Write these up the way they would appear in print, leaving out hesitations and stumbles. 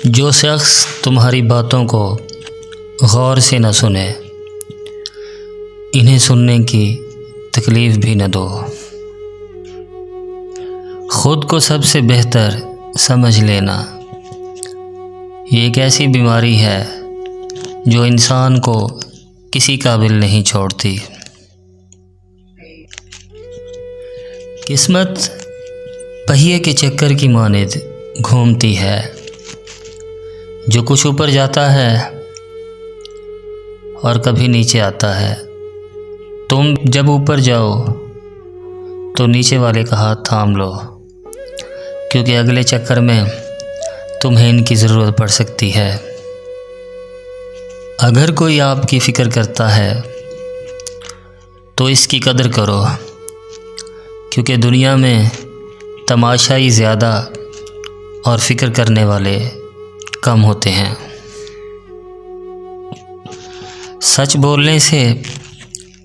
जो शख्स तुम्हारी बातों को गौर से न सुने, इन्हें सुनने की तकलीफ़ भी न दो। ख़ुद को सबसे बेहतर समझ लेना, ये एक ऐसी बीमारी है जो इंसान को किसी काबिल नहीं छोड़ती। किस्मत पहिए के चक्कर की मानिंद घूमती है, जो कुछ ऊपर जाता है और कभी नीचे आता है। तुम जब ऊपर जाओ तो नीचे वाले का हाथ थाम लो, क्योंकि अगले चक्कर में तुम्हें इनकी ज़रूरत पड़ सकती है। अगर कोई आपकी फ़िक्र करता है तो इसकी कदर करो, क्योंकि दुनिया में तमाशाई ज़्यादा और फ़िक्र करने वाले कम होते हैं। सच बोलने से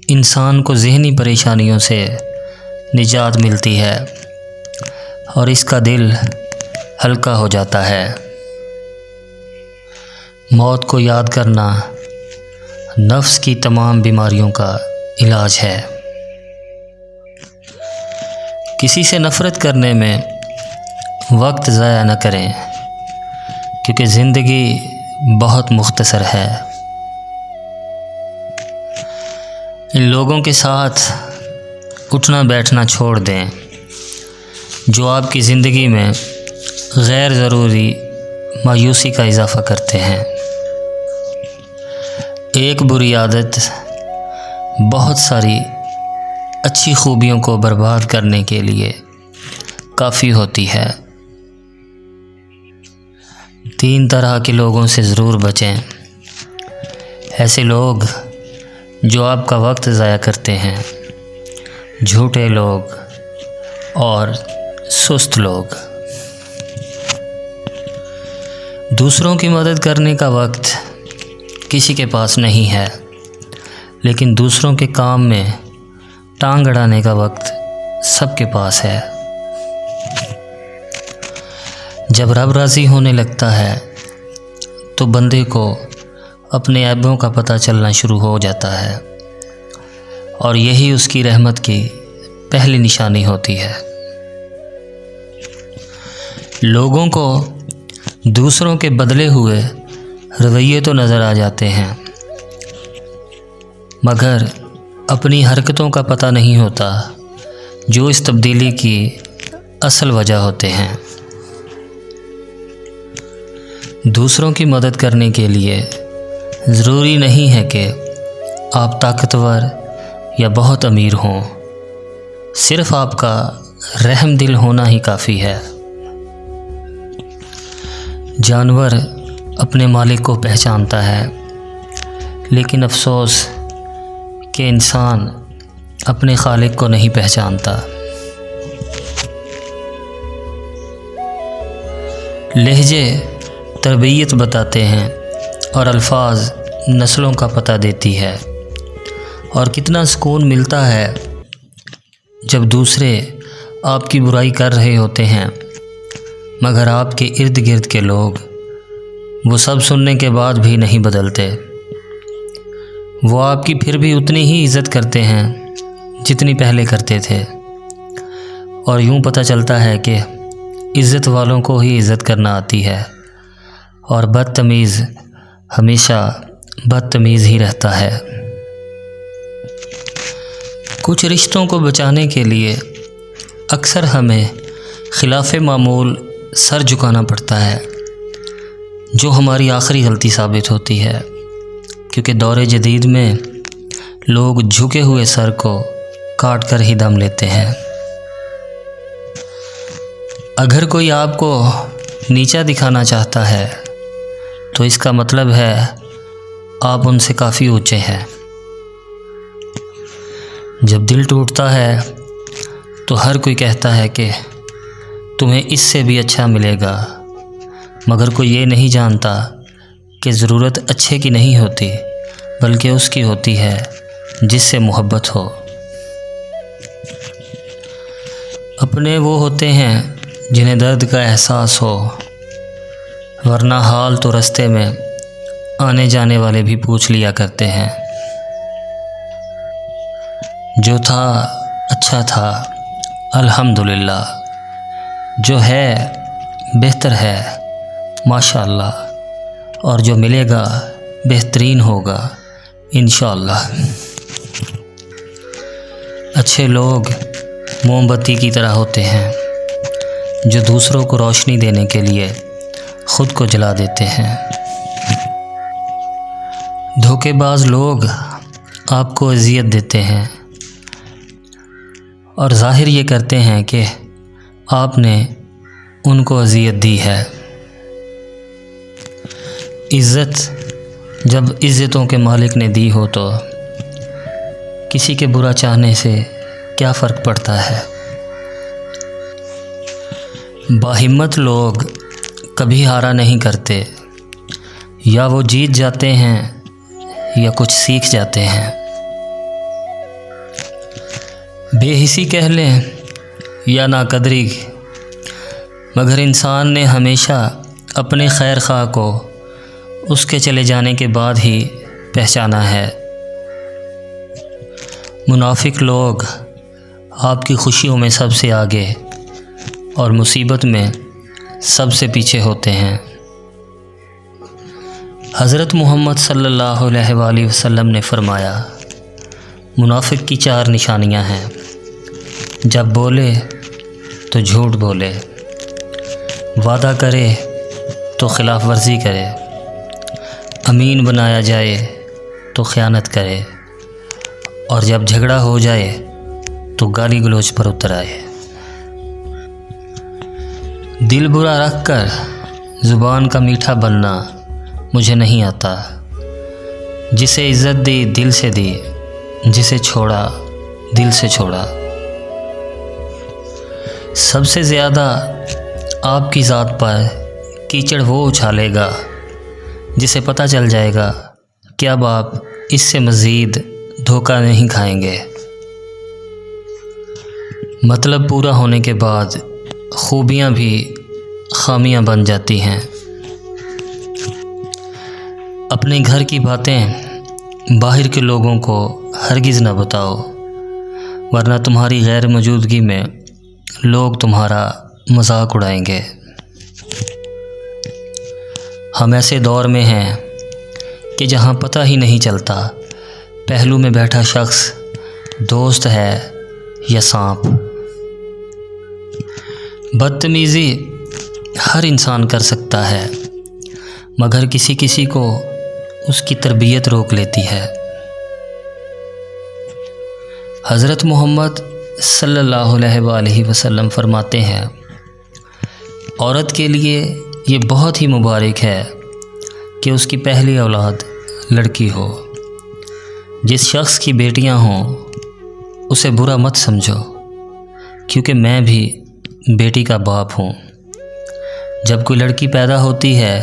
इंसान को ज़हनी परेशानियों से निजात मिलती है और इसका दिल हल्का हो जाता है। मौत को याद करना नफ्स की तमाम बीमारियों का इलाज है। किसी से नफ़रत करने में वक्त ज़ाया न करें, क्योंकि ज़िंदगी बहुत मुख्तसर है। इन लोगों के साथ उठना बैठना छोड़ दें जो आपकी ज़िंदगी में गैर ज़रूरी मायूसी का इजाफ़ा करते हैं। एक बुरी आदत बहुत सारी अच्छी खूबियों को बर्बाद करने के लिए काफ़ी होती है। 3 तरह के लोगों से ज़रूर बचें। ऐसे लोग जो आपका वक्त ज़ाया करते हैं, झूठे लोग और सुस्त लोग। दूसरों की मदद करने का वक्त किसी के पास नहीं है, लेकिन दूसरों के काम में टांग अड़ाने का वक्त सबके पास है। जब रब राज़ी होने लगता है तो बंदे को अपने ऐबों का पता चलना शुरू हो जाता है, और यही उसकी रहमत की पहली निशानी होती है। लोगों को दूसरों के बदले हुए रवैये तो नज़र आ जाते हैं, मगर अपनी हरकतों का पता नहीं होता जो इस तब्दीली की असल वजह होते हैं। दूसरों की मदद करने के लिए ज़रूरी नहीं है कि आप ताकतवर या बहुत अमीर हों, सिर्फ़ आपका रहम दिल होना ही काफ़ी है। जानवर अपने मालिक को पहचानता है, लेकिन अफसोस कि इंसान अपने खालिक को नहीं पहचानता। लहजे तरबियत बताते हैं और अल्फाज नस्लों का पता देती है, और कितना सुकून मिलता है जब दूसरे आपकी बुराई कर रहे होते हैं, मगर आपके इर्द गिर्द के लोग वो सब सुनने के बाद भी नहीं बदलते। वो आपकी फिर भी उतनी ही इज़्ज़त करते हैं जितनी पहले करते थे, और यूँ पता चलता है कि इज़्ज़त वालों को ही इज़्ज़त करना आती है, और बदतमीज़ हमेशा बदतमीज़ ही रहता है। कुछ रिश्तों को बचाने के लिए अक्सर हमें खिलाफ़े मामूल सर झुकाना पड़ता है, जो हमारी आखिरी गलती साबित होती है, क्योंकि दौरे जदीद में लोग झुके हुए सर को काट कर ही दम लेते हैं। अगर कोई आपको नीचा दिखाना चाहता है तो इसका मतलब है आप उनसे काफ़ी ऊंचे हैं। जब दिल टूटता है तो हर कोई कहता है कि तुम्हें इससे भी अच्छा मिलेगा, मगर कोई ये नहीं जानता कि ज़रूरत अच्छे की नहीं होती, बल्कि उसकी होती है जिससे मोहब्बत हो। अपने वो होते हैं जिन्हें दर्द का एहसास हो, वरना हाल तो रास्ते में आने जाने वाले भी पूछ लिया करते हैं। जो था अच्छा था, अल्हम्दुलिल्लाह। जो है बेहतर है, माशाअल्लाह। और जो मिलेगा बेहतरीन होगा, इंशाअल्लाह। अच्छे लोग मोमबत्ती की तरह होते हैं, जो दूसरों को रोशनी देने के लिए ख़ुद को जला देते हैं। धोखेबाज लोग आपको अज़ियत देते हैं और ज़ाहिर ये करते हैं कि आपने उनको अज़ियत दी है। इज़्ज़त जब इज़्ज़तों के मालिक ने दी हो तो किसी के बुरा चाहने से क्या फ़र्क पड़ता है। बाहिम्मत लोग कभी हारा नहीं करते, या वो जीत जाते हैं या कुछ सीख जाते हैं। बेहिसी कह लें या नाकदरी, मगर इंसान ने हमेशा अपने खैर ख़्वाह को उसके चले जाने के बाद ही पहचाना है। मुनाफिक लोग आपकी खुशियों में सबसे आगे और मुसीबत में सबसे पीछे होते हैं। हज़रत मोहम्मद सल्लल्लाहु अलैहि वसल्लम ने फरमाया, मुनाफिक की 4 निशानियां हैं। जब बोले तो झूठ बोले, वादा करे तो खिलाफ वर्जी करे, अमीन बनाया जाए तो ख़यानत करे, और जब झगड़ा हो जाए तो गाली गलौज पर उतर आए। दिल बुरा रख कर ज़ुबान का मीठा बनना मुझे नहीं आता। जिसे इज़्ज़त दी दिल से दी, जिसे छोड़ा दिल से छोड़ा। सबसे ज़्यादा आपकी ज़ात पर कीचड़ वो उछालेगा जिसे पता चल जाएगा कि अब आप इससे मज़ीद धोखा नहीं खाएंगे। मतलब पूरा होने के बाद खूबियाँ भी खामियाँ बन जाती हैं। अपने घर की बातें बाहर के लोगों को हरगिज़ न बताओ, वरना तुम्हारी गैर मौजूदगी में लोग तुम्हारा मजाक उड़ाएंगे। हम ऐसे दौर में हैं कि जहाँ पता ही नहीं चलता पहलू में बैठा शख्स दोस्त है या सांप। बदतमीज़ी हर इंसान कर सकता है, मगर किसी किसी को उसकी तरबियत रोक लेती है। हज़रत मोहम्मद सल्लल्लाहु अलैहि वसल्लम फरमाते हैं, औरत के लिए ये बहुत ही मुबारक है कि उसकी पहली औलाद लड़की हो। जिस शख्स की बेटियां हों उसे बुरा मत समझो, क्योंकि मैं भी बेटी का बाप हूँ। जब कोई लड़की पैदा होती है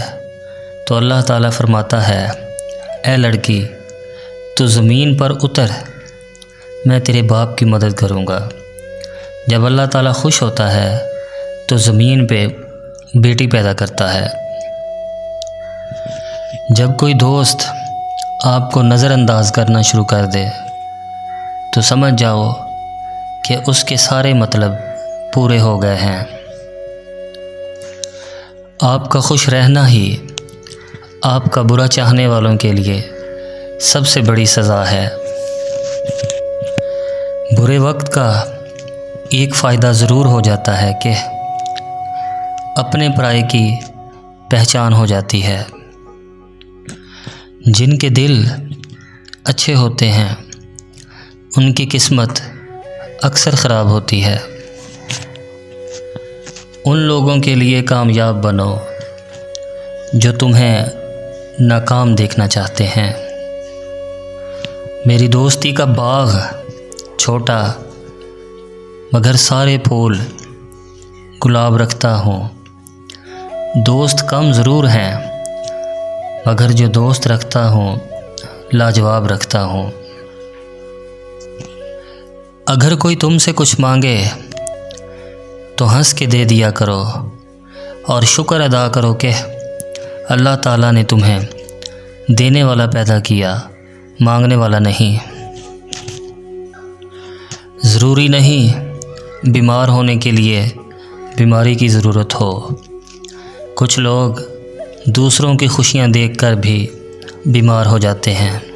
तो अल्लाह ताला फरमाता है, ए लड़की तू ज़मीन पर उतर, मैं तेरे बाप की मदद करूँगा। जब अल्लाह ताला खुश होता है तो ज़मीन पे बेटी पैदा करता है। जब कोई दोस्त आपको नज़रअंदाज करना शुरू कर दे तो समझ जाओ कि उसके सारे मतलब पूरे हो गए हैं। आपका खुश रहना ही आपका बुरा चाहने वालों के लिए सबसे बड़ी सज़ा है। बुरे वक्त का एक फ़ायदा ज़रूर हो जाता है कि अपने पराये की पहचान हो जाती है। जिनके दिल अच्छे होते हैं उनकी किस्मत अक्सर ख़राब होती है। उन लोगों के लिए कामयाब बनो जो तुम्हें नाकाम देखना चाहते हैं। मेरी दोस्ती का बाग छोटा मगर सारे फूल गुलाब रखता हूँ। दोस्त कम ज़रूर हैं मगर जो दोस्त रखता हूँ लाजवाब रखता हूँ। अगर कोई तुमसे कुछ मांगे तो हंस के दे दिया करो और शुक्र अदा करो कि अल्लाह ताला ने तुम्हें देने वाला पैदा किया, मांगने वाला नहीं। ज़रूरी नहीं बीमार होने के लिए बीमारी की ज़रूरत हो। कुछ लोग दूसरों की खुशियाँ देखकर भी बीमार हो जाते हैं।